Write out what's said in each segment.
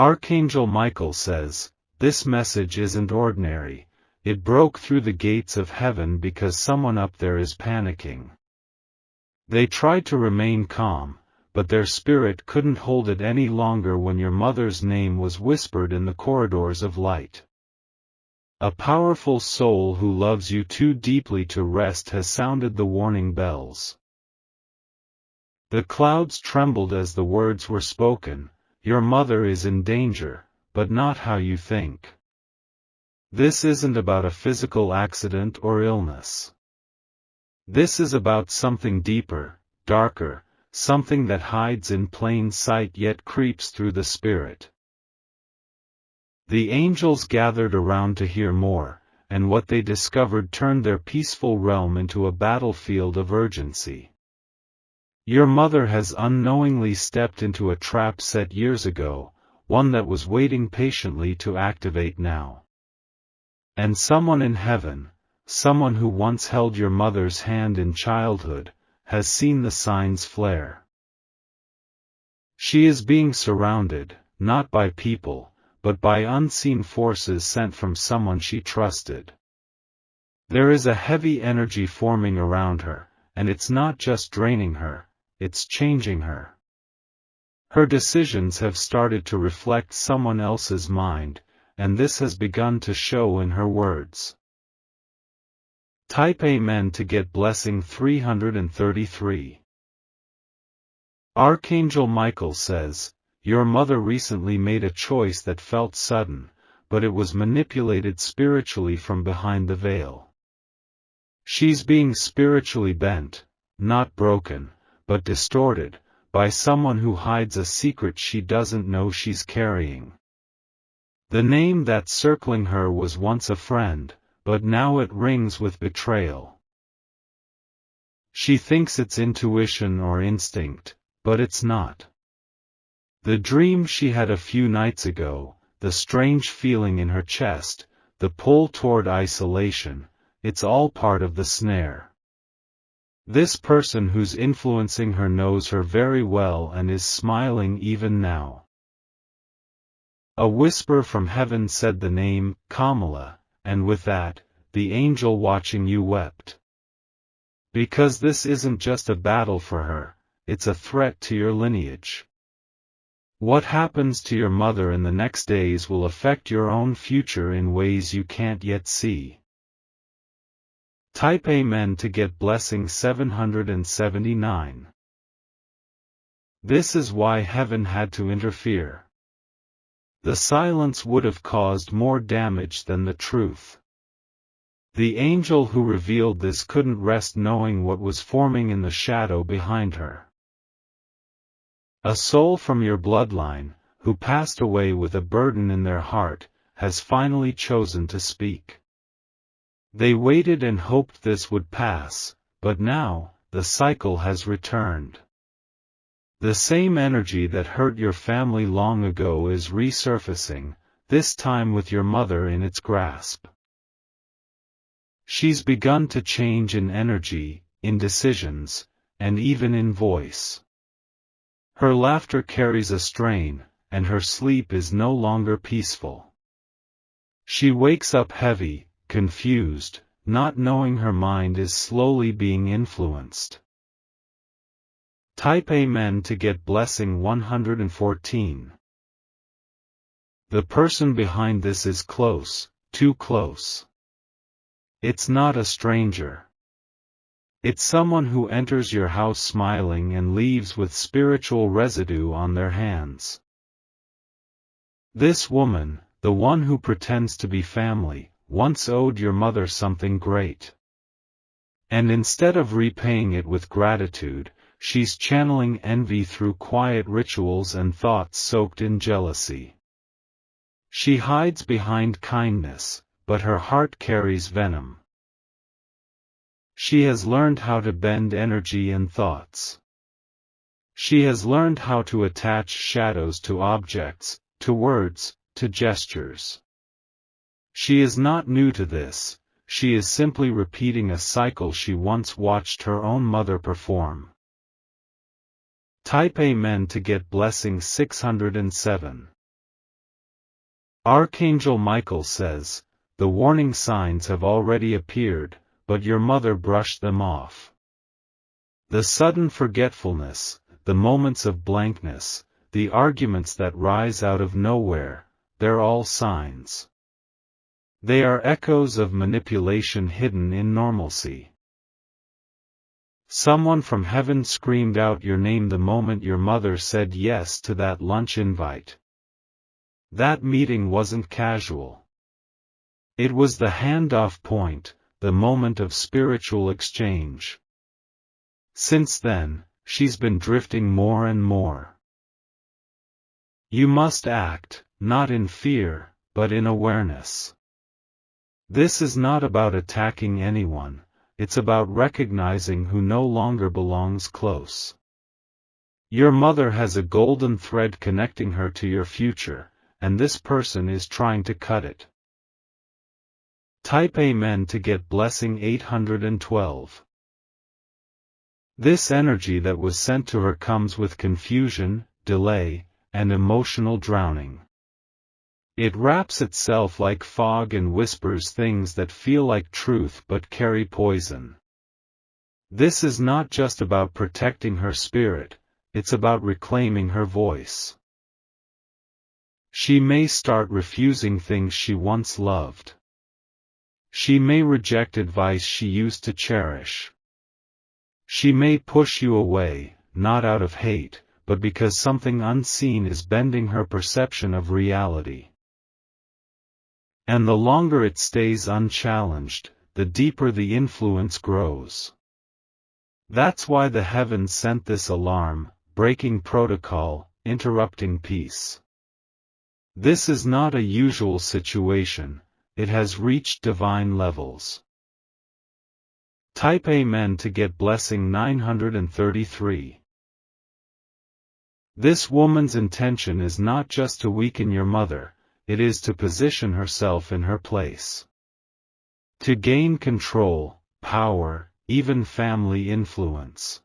Archangel Michael says, "This message isn't ordinary. It broke through the gates of heaven because someone up there is panicking." They tried to remain calm, but their spirit couldn't hold it any longer when your mother's name was whispered in the corridors of light. A powerful soul who loves you too deeply to rest has sounded the warning bells. The clouds trembled as the words were spoken. Your mother is in danger, but not how you think. This isn't about a physical accident or illness. This is about something deeper, darker, something that hides in plain sight yet creeps through the spirit. The angels gathered around to hear more, and what they discovered turned their peaceful realm into a battlefield of urgency. Your mother has unknowingly stepped into a trap set years ago, one that was waiting patiently to activate now. And someone in heaven, someone who once held your mother's hand in childhood, has seen the signs flare. She is being surrounded, not by people, but by unseen forces sent from someone she trusted. There is a heavy energy forming around her, and it's not just draining her, it's changing her. Her decisions have started to reflect someone else's mind, and this has begun to show in her words. Type Amen to get blessing 333. Archangel Michael says, "Your mother recently made a choice that felt sudden, but it was manipulated spiritually from behind the veil. She's being spiritually bent, not broken, but distorted, by someone who hides a secret she doesn't know she's carrying. The name that's circling her was once a friend, but now it rings with betrayal. She thinks it's intuition or instinct, but it's not. The dream she had a few nights ago, the strange feeling in her chest, the pull toward isolation, it's all part of the snare. This person who's influencing her knows her very well and is smiling even now." A whisper from heaven said the name, Kamala, and with that, the angel watching you wept. Because this isn't just a battle for her, it's a threat to your lineage. What happens to your mother in the next days will affect your own future in ways you can't yet see. Type Amen to get blessing 779. This is why heaven had to interfere. The silence would have caused more damage than the truth. The angel who revealed this couldn't rest knowing what was forming in the shadow behind her. A soul from your bloodline, who passed away with a burden in their heart, has finally chosen to speak. They waited and hoped this would pass, but now, the cycle has returned. The same energy that hurt your family long ago is resurfacing, this time with your mother in its grasp. She's begun to change in energy, in decisions, and even in voice. Her laughter carries a strain, and her sleep is no longer peaceful. She wakes up heavy, confused, not knowing her mind is slowly being influenced. Type Amen to get blessing 114. The person behind this is close, too close. It's not a stranger. It's someone who enters your house smiling and leaves with spiritual residue on their hands. This woman, the one who pretends to be family, once owed your mother something great. And instead of repaying it with gratitude, she's channeling envy through quiet rituals and thoughts soaked in jealousy. She hides behind kindness, but her heart carries venom. She has learned how to bend energy and thoughts. She has learned how to attach shadows to objects, to words, to gestures. She is not new to this, she is simply repeating a cycle she once watched her own mother perform. Type Amen to get blessing 607. Archangel Michael says, the warning signs have already appeared, but your mother brushed them off. The sudden forgetfulness, the moments of blankness, the arguments that rise out of nowhere, they're all signs. They are echoes of manipulation hidden in normalcy. Someone from heaven screamed out your name the moment your mother said yes to that lunch invite. That meeting wasn't casual. It was the handoff point, the moment of spiritual exchange. Since then, she's been drifting more and more. You must act, not in fear, but in awareness. This is not about attacking anyone, it's about recognizing who no longer belongs close. Your mother has a golden thread connecting her to your future, and this person is trying to cut it. Type Amen to get blessing 812. This energy that was sent to her comes with confusion, delay, and emotional drowning. It wraps itself like fog and whispers things that feel like truth but carry poison. This is not just about protecting her spirit, it's about reclaiming her voice. She may start refusing things she once loved. She may reject advice she used to cherish. She may push you away, not out of hate, but because something unseen is bending her perception of reality. And the longer it stays unchallenged, the deeper the influence grows. That's why the heavens sent this alarm, breaking protocol, interrupting peace. This is not a usual situation, it has reached divine levels. Type Amen to get blessing 933. This woman's intention is not just to weaken your mother, it is to position herself in her place. To gain control, power, even family influence.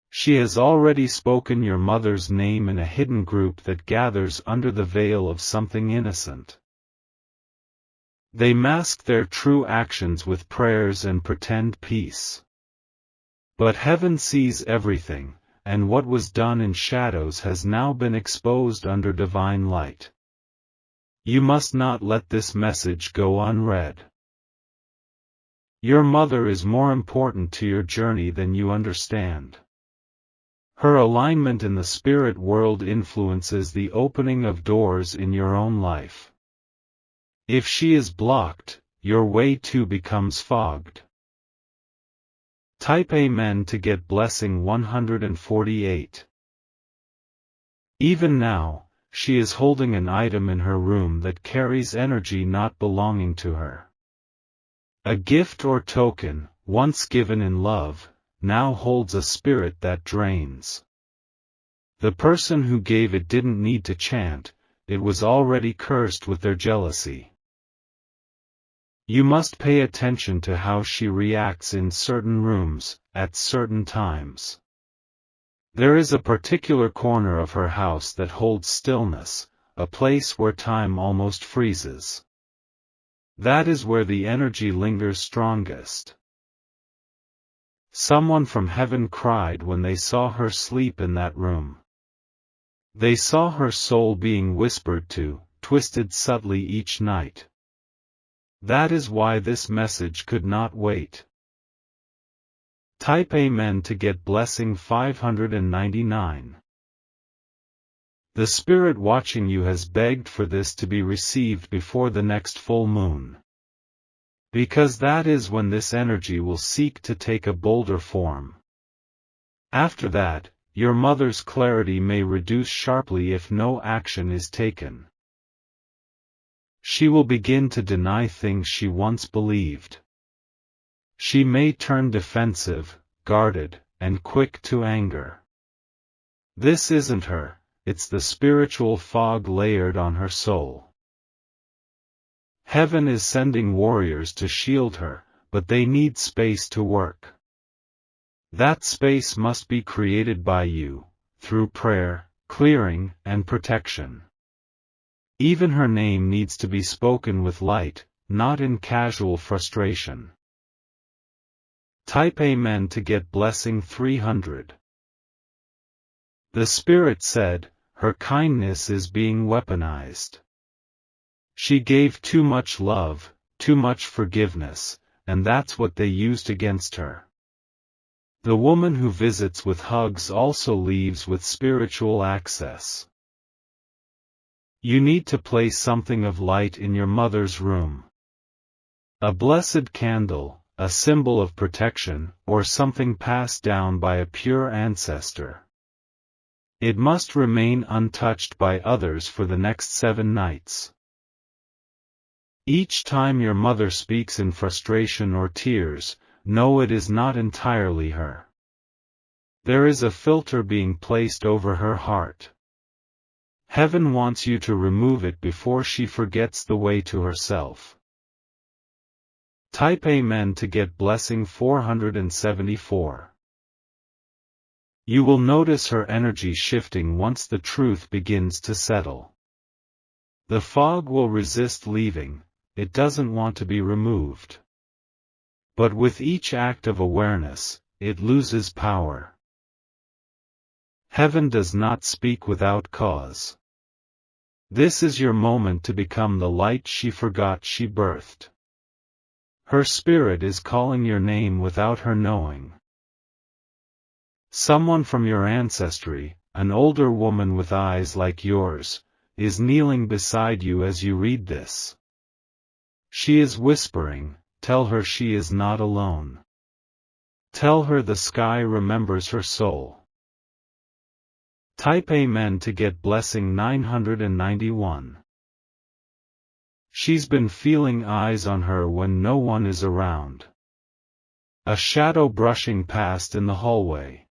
She has already spoken your mother's name in a hidden group that gathers under the veil of something innocent. They mask their true actions with prayers and pretend peace. But heaven sees everything, and what was done in shadows has now been exposed under divine light. You must not let this message go unread. Your mother is more important to your journey than you understand. Her alignment in the spirit world influences the opening of doors in your own life. If she is blocked, your way too becomes fogged. Type Amen to get blessing 148. Even now, she is holding an item in her room that carries energy not belonging to her. A gift or token, once given in love, now holds a spirit that drains. The person who gave it didn't need to chant, it was already cursed with their jealousy. You must pay attention to how she reacts in certain rooms, at certain times. There is a particular corner of her house that holds stillness, a place where time almost freezes. That is where the energy lingers strongest. Someone from heaven cried when they saw her sleep in that room. They saw her soul being whispered to, twisted subtly each night. That is why this message could not wait. Type Amen to get blessing 599. The spirit watching you has begged for this to be received before the next full moon. Because that is when this energy will seek to take a bolder form. After that, your mother's clarity may reduce sharply if no action is taken. She will begin to deny things she once believed. She may turn defensive, guarded, and quick to anger. This isn't her, it's the spiritual fog layered on her soul. Heaven is sending warriors to shield her, but they need space to work. That space must be created by you, through prayer, clearing, and protection. Even her name needs to be spoken with light, not in casual frustration. Type Amen to get blessing 300. The Spirit said, her kindness is being weaponized. She gave too much love, too much forgiveness, and that's what they used against her. The woman who visits with hugs also leaves with spiritual access. You need to place something of light in your mother's room. A blessed candle, a symbol of protection, or something passed down by a pure ancestor. It must remain untouched by others for the next 7 nights. Each time your mother speaks in frustration or tears, know it is not entirely her. There is a filter being placed over her heart. Heaven wants you to remove it before she forgets the way to herself. Type Amen to get blessing 474. You will notice her energy shifting once the truth begins to settle. The fog will resist leaving, it doesn't want to be removed. But with each act of awareness, it loses power. Heaven does not speak without cause. This is your moment to become the light she forgot she birthed. Her spirit is calling your name without her knowing. Someone from your ancestry, an older woman with eyes like yours, is kneeling beside you as you read this. She is whispering, tell her she is not alone. Tell her the sky remembers her soul. Type Amen to get blessing 991. She's been feeling eyes on her when no one is around. A shadow brushing past in the hallway.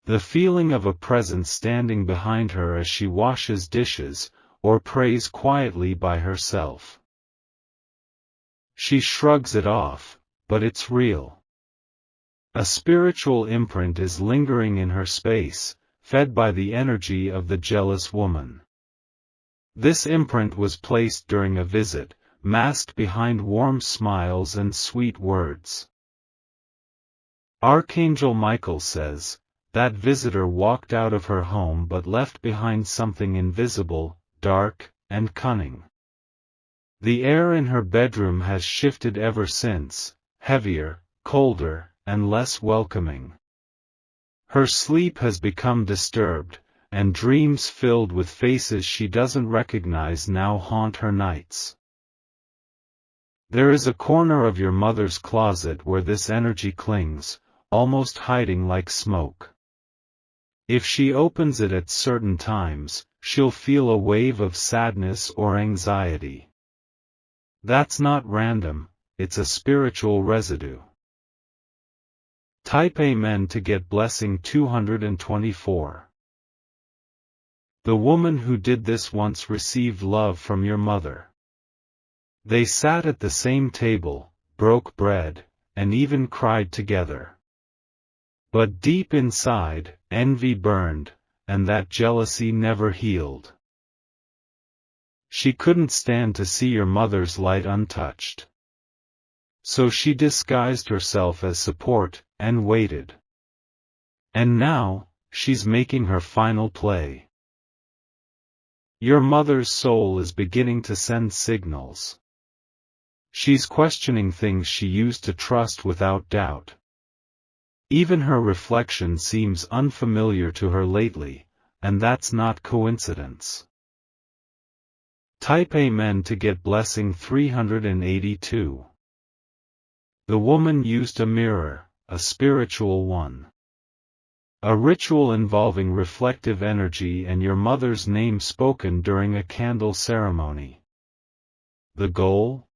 The feeling of a presence standing behind her as she washes dishes, or prays quietly by herself. She shrugs it off, but it's real. A spiritual imprint is lingering in her space, fed by the energy of the jealous woman. This imprint was placed during a visit, masked behind warm smiles and sweet words. Archangel Michael says, that visitor walked out of her home but left behind something invisible, dark, and cunning. The air in her bedroom has shifted ever since, heavier, colder, and less welcoming. Her sleep has become disturbed, and dreams filled with faces she doesn't recognize now haunt her nights. There is a corner of your mother's closet where this energy clings, almost hiding like smoke. If she opens it at certain times, she'll feel a wave of sadness or anxiety. That's not random, it's a spiritual residue. Type Amen to get blessing 224. The woman who did this once received love from your mother. They sat at the same table, broke bread, and even cried together. But deep inside, envy burned, and that jealousy never healed. She couldn't stand to see your mother's light untouched. So she disguised herself as support, and waited. And now, she's making her final play. Your mother's soul is beginning to send signals. She's questioning things she used to trust without doubt. Even her reflection seems unfamiliar to her lately, and that's not coincidence. Type Amen to get blessing 382. The woman used a mirror, a spiritual one. A ritual involving reflective energy and your mother's name spoken during a candle ceremony. The goal?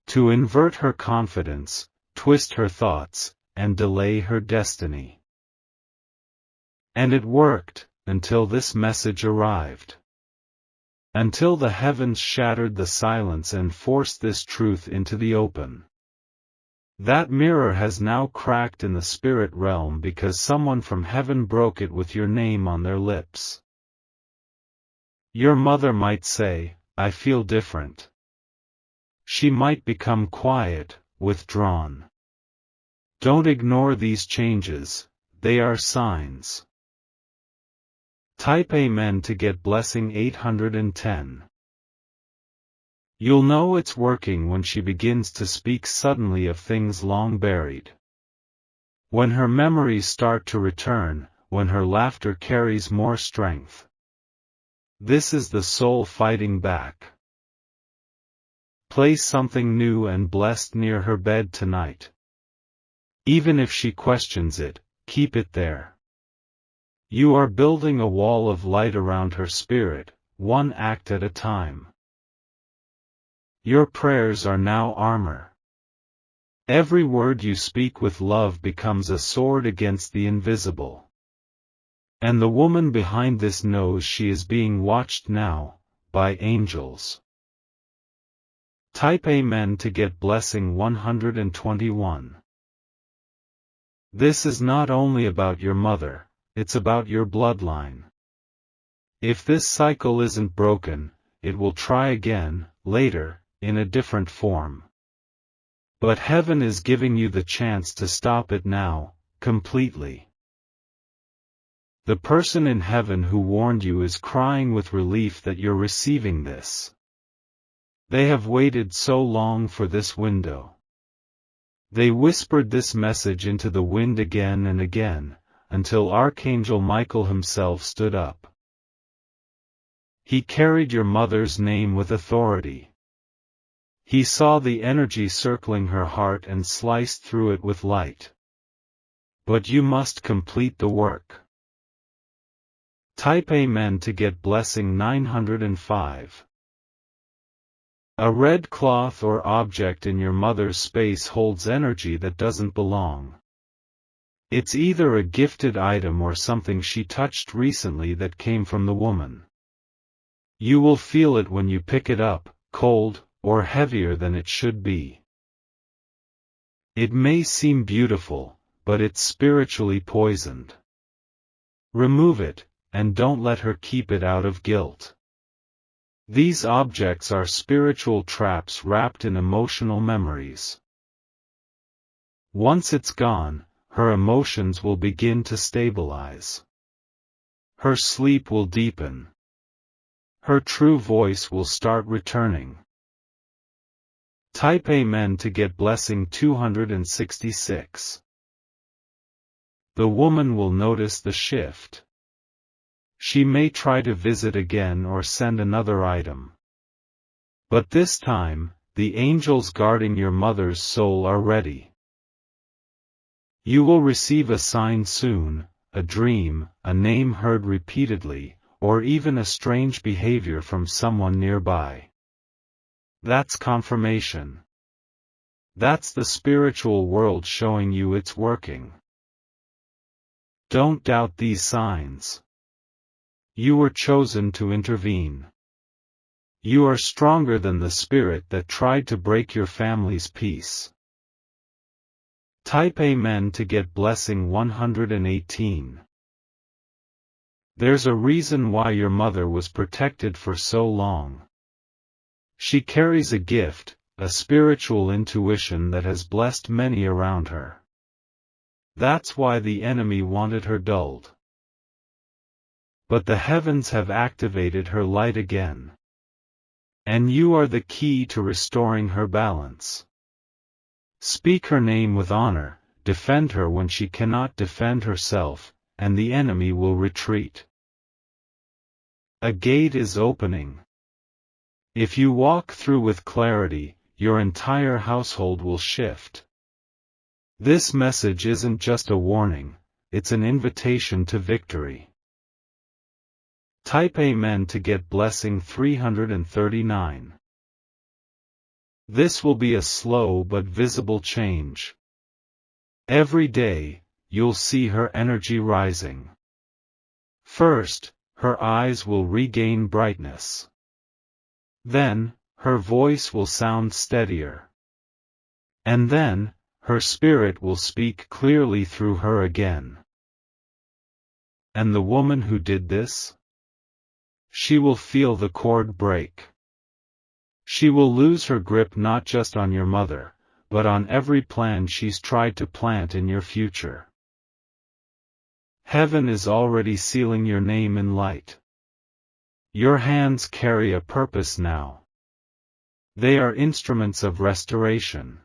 To invert her confidence, twist her thoughts, and delay her destiny. And it worked, until this message arrived. Until the heavens shattered the silence and forced this truth into the open. That mirror has now cracked in the spirit realm because someone from heaven broke it with your name on their lips. Your mother might say, "I feel different." She might become quiet, withdrawn. Don't ignore these changes, they are signs. Type Amen to get blessing 810. You'll know it's working when she begins to speak suddenly of things long buried. When her memories start to return, when her laughter carries more strength. This is the soul fighting back. Place something new and blessed near her bed tonight. Even if she questions it, keep it there. You are building a wall of light around her spirit, one act at a time. Your prayers are now armor. Every word you speak with love becomes a sword against the invisible. And the woman behind this knows she is being watched now, by angels. Type Amen to get blessing 121. This is not only about your mother, it's about your bloodline. If this cycle isn't broken, it will try again, later, in a different form. But heaven is giving you the chance to stop it now, completely. The person in heaven who warned you is crying with relief that you're receiving this. They have waited so long for this window. They whispered this message into the wind again and again, until Archangel Michael himself stood up. He carried your mother's name with authority. He saw the energy circling her heart and sliced through it with light. But you must complete the work. Type Amen to get blessing 905. A red cloth or object in your mother's space holds energy that doesn't belong. It's either a gifted item or something she touched recently that came from the woman. You will feel it when you pick it up, cold, or heavier than it should be. It may seem beautiful, but it's spiritually poisoned. Remove it, and don't let her keep it out of guilt. These objects are spiritual traps wrapped in emotional memories. Once it's gone, her emotions will begin to stabilize. Her sleep will deepen. Her true voice will start returning. Type Amen to get blessing 266. The woman will notice the shift. She may try to visit again or send another item. But this time, the angels guarding your mother's soul are ready. You will receive a sign soon, a dream, a name heard repeatedly, or even a strange behavior from someone nearby. That's confirmation. That's the spiritual world showing you it's working. Don't doubt these signs. You were chosen to intervene. You are stronger than the spirit that tried to break your family's peace. Type Amen to get blessing 118. There's a reason why your mother was protected for so long. She carries a gift, a spiritual intuition that has blessed many around her. That's why the enemy wanted her dulled. But the heavens have activated her light again. And you are the key to restoring her balance. Speak her name with honor, defend her when she cannot defend herself, and the enemy will retreat. A gate is opening. If you walk through with clarity, your entire household will shift. This message isn't just a warning, it's an invitation to victory. Type Amen to get blessing 339. This will be a slow but visible change. Every day, you'll see her energy rising. First, her eyes will regain brightness. Then, her voice will sound steadier. And then, her spirit will speak clearly through her again. And the woman who did this? she will feel the cord break. She will lose her grip not just on your mother, but on every plan she's tried to plant in your future. Heaven is already sealing your name in light. Your hands carry a purpose now. They are instruments of restoration.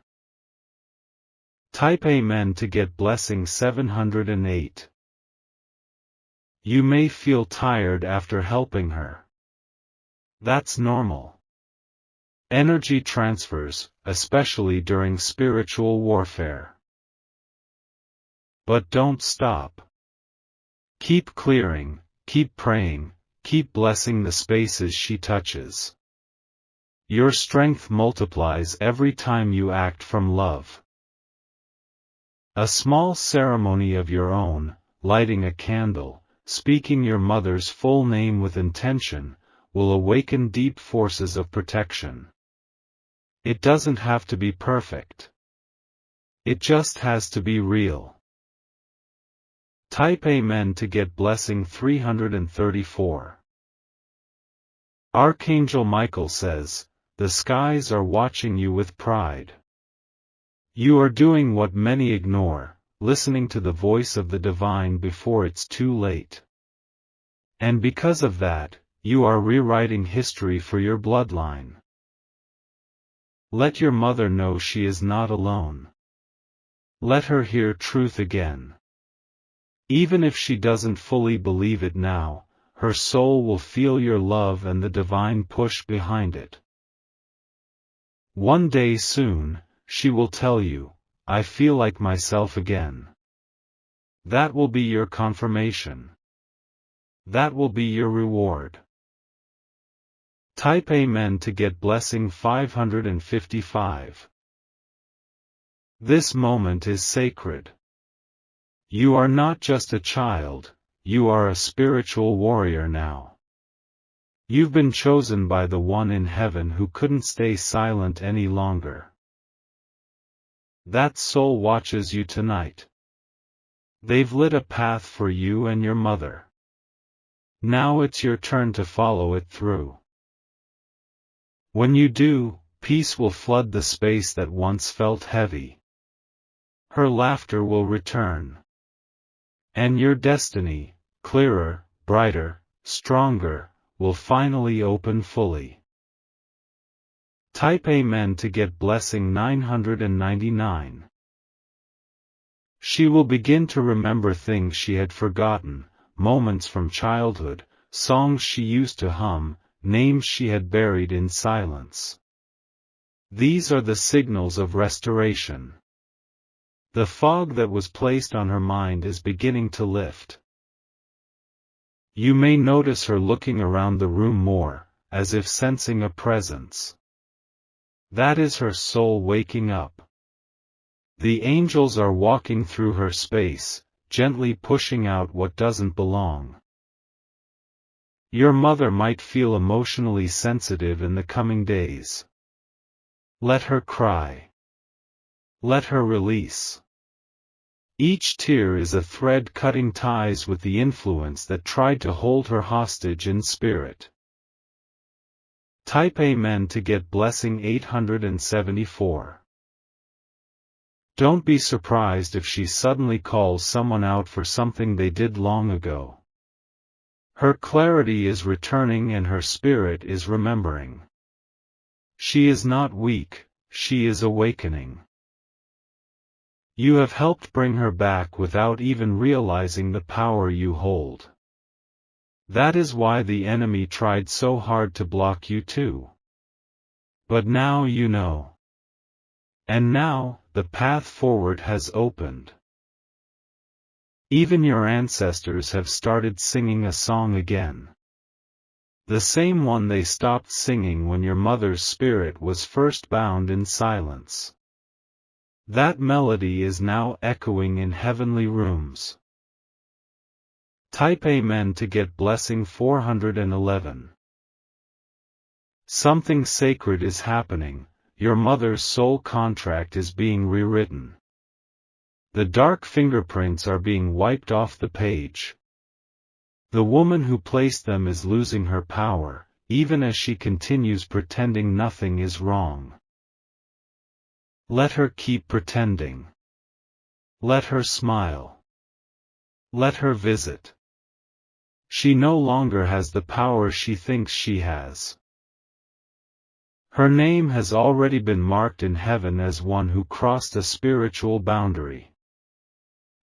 Type Amen to get blessing 708. You may feel tired after helping her. That's normal. Energy transfers, especially during spiritual warfare. But don't stop. Keep clearing, keep praying, keep blessing the spaces she touches. Your strength multiplies every time you act from love. A small ceremony of your own, lighting a candle, speaking your mother's full name with intention, will awaken deep forces of protection. It doesn't have to be perfect. It just has to be real. Type Amen to get blessing 334. Archangel Michael says, the skies are watching you with pride. You are doing what many ignore, listening to the voice of the divine before it's too late. And because of that, you are rewriting history for your bloodline. Let your mother know she is not alone. Let her hear truth again. Even if she doesn't fully believe it now, her soul will feel your love and the divine push behind it. One day soon, she will tell you, I feel like myself again. That will be your confirmation. That will be your reward. Type Amen to get blessing 555. This moment is sacred. You are not just a child, you are a spiritual warrior now. You've been chosen by the one in heaven who couldn't stay silent any longer. That soul watches you tonight. They've lit a path for you and your mother. Now it's your turn to follow it through. When you do, peace will flood the space that once felt heavy. Her laughter will return. And your destiny, clearer, brighter, stronger, will finally open fully. Type Amen to get blessing 999. She will begin to remember things she had forgotten, moments from childhood, songs she used to hum, names she had buried in silence. These are the signals of restoration. The fog that was placed on her mind is beginning to lift. You may notice her looking around the room more, as if sensing a presence. That is her soul waking up. The angels are walking through her space, gently pushing out what doesn't belong. Your mother might feel emotionally sensitive in the coming days. Let her cry. Let her release. Each tear is a thread cutting ties with the influence that tried to hold her hostage in spirit. Type Amen to get blessing 874. Don't be surprised if she suddenly calls someone out for something they did long ago. Her clarity is returning and her spirit is remembering. She is not weak, she is awakening. You have helped bring her back without even realizing the power you hold. That is why the enemy tried so hard to block you too. But now you know. And now, the path forward has opened. Even your ancestors have started singing a song again. The same one they stopped singing when your mother's spirit was first bound in silence. That melody is now echoing in heavenly rooms. Type Amen to get blessing 411. Something sacred is happening, your mother's soul contract is being rewritten. The dark fingerprints are being wiped off the page. The woman who placed them is losing her power, even as she continues pretending nothing is wrong. Let her keep pretending. Let her smile. Let her visit. She no longer has the power she thinks she has. Her name has already been marked in heaven as one who crossed a spiritual boundary.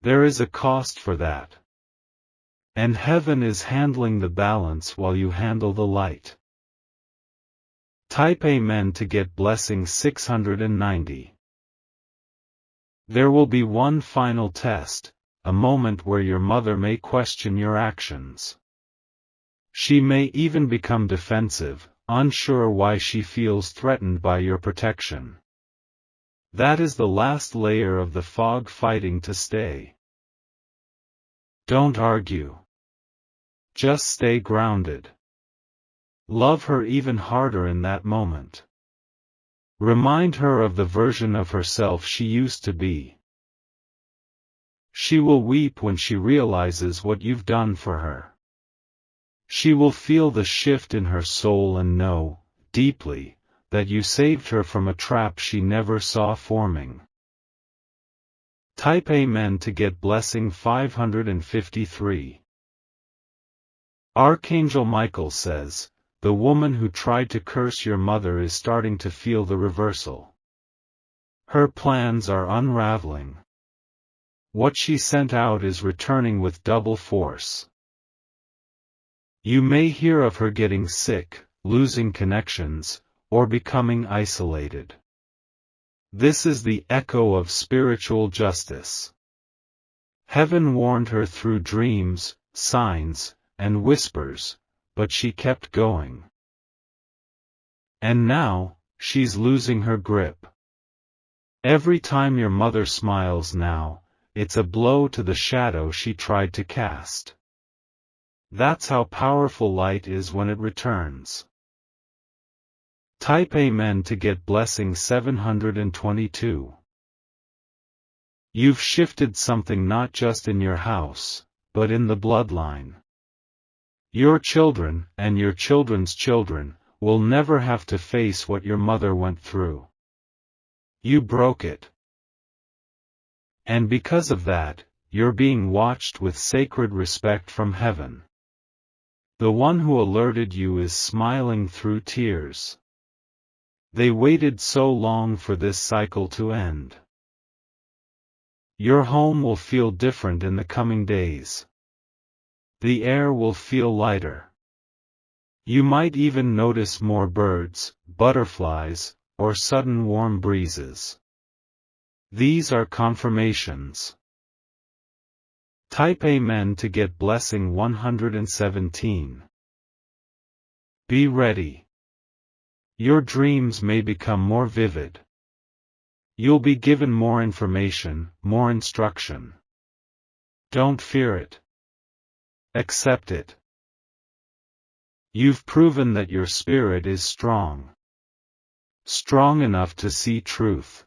There is a cost for that. And heaven is handling the balance while you handle the light. Type Amen to get blessing 690. There will be one final test, a moment where your mother may question your actions. She may even become defensive, unsure why she feels threatened by your protection. That is the last layer of the fog fighting to stay. Don't argue. Just stay grounded. Love her even harder in that moment. Remind her of the version of herself she used to be. She will weep when she realizes what you've done for her. She will feel the shift in her soul and know, deeply, that you saved her from a trap she never saw forming. Type Amen to get blessing 553. Archangel Michael says, the woman who tried to curse your mother is starting to feel the reversal. Her plans are unraveling. What she sent out is returning with double force. You may hear of her getting sick, losing connections, or becoming isolated. This is the echo of spiritual justice. Heaven warned her through dreams, signs, and whispers, but she kept going. And now, she's losing her grip. Every time your mother smiles now, it's a blow to the shadow she tried to cast. That's how powerful light is when it returns. Type Amen to get blessing 722. You've shifted something not just in your house, but in the bloodline. Your children, and your children's children, will never have to face what your mother went through. You broke it. And because of that, you're being watched with sacred respect from heaven. The one who alerted you is smiling through tears. They waited so long for this cycle to end. Your home will feel different in the coming days. The air will feel lighter. You might even notice more birds, butterflies, or sudden warm breezes. These are confirmations. Type Amen to get blessing 117. Be ready. Your dreams may become more vivid. You'll be given more information, more instruction. Don't fear it. Accept it. You've proven that your spirit is strong. Strong enough to see truth.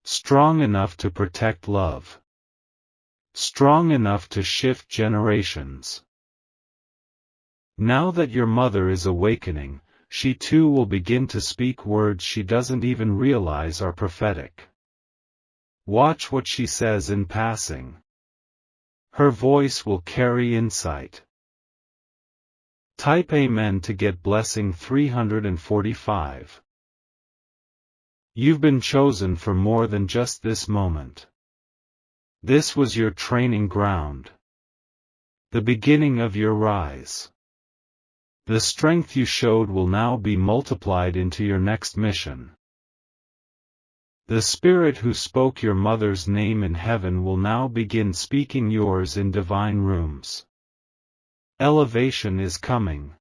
Strong enough to protect love. Strong enough to shift generations. Now that your mother is awakening, she too will begin to speak words she doesn't even realize are prophetic. Watch what she says in passing. Her voice will carry insight. Type Amen to get blessing 345. You've been chosen for more than just this moment. This was your training ground. The beginning of your rise. The strength you showed will now be multiplied into your next mission. The Spirit who spoke your mother's name in heaven will now begin speaking yours in divine rooms. Elevation is coming.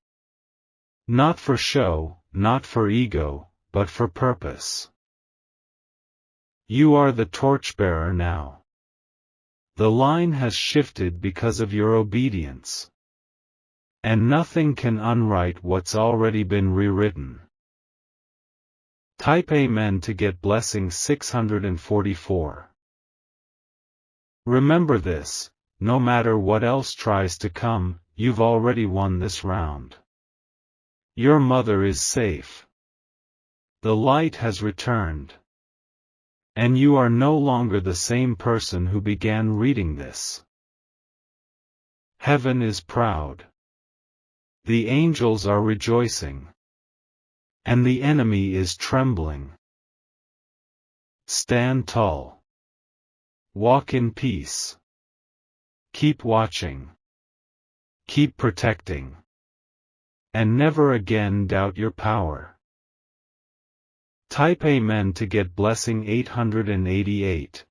Not for show, not for ego, but for purpose. You are the torchbearer now. The line has shifted because of your obedience. And nothing can unwrite what's already been rewritten. Type Amen to get blessing 644. Remember this, no matter what else tries to come, you've already won this round. Your mother is safe. The light has returned. And you are no longer the same person who began reading this. Heaven is proud. The angels are rejoicing. And the enemy is trembling. Stand tall. Walk in peace. Keep watching. Keep protecting. And never again doubt your power. Type Amen to get blessing 888.